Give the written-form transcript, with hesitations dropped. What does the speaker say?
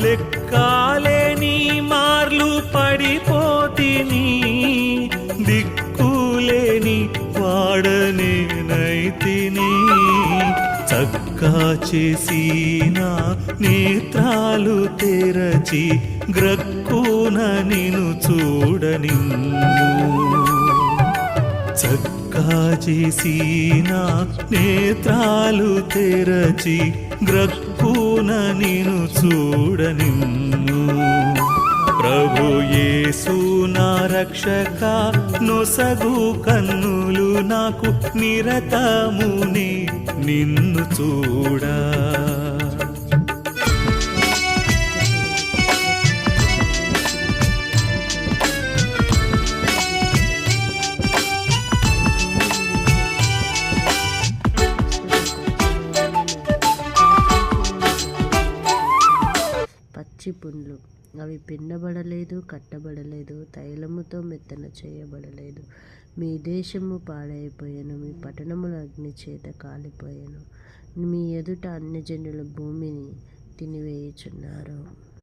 లెక్కాలేని మార్లు పడిపోతిని, దిక్కులేని వాడనేనైతిని. చక్కా చేసిన నేత్రాలు తెరచి గ్రక్కున నిన్ను చూడనిమ్ము. చక్కా చేసిన నేత్రాలు తెరచి గ్రక్కున నిన్ను చూడనిమ్ము. ప్రభు యేసు నా రక్షక, నొసగు కన్నులు నాకు నిరతమునే నిన్ను చూడా. పచ్చి పుండ్లు, అవి పిండబడలేదు, కట్టబడలేదు, తైలముతో మెత్తన చేయబడలేదు. మీ దేశము పాడైపోయాను, మీ పట్టణములు అగ్ని చేత కాలిపోయాను. మీ ఎదుట అన్యజనుల భూమిని తినివేయుచున్నారు.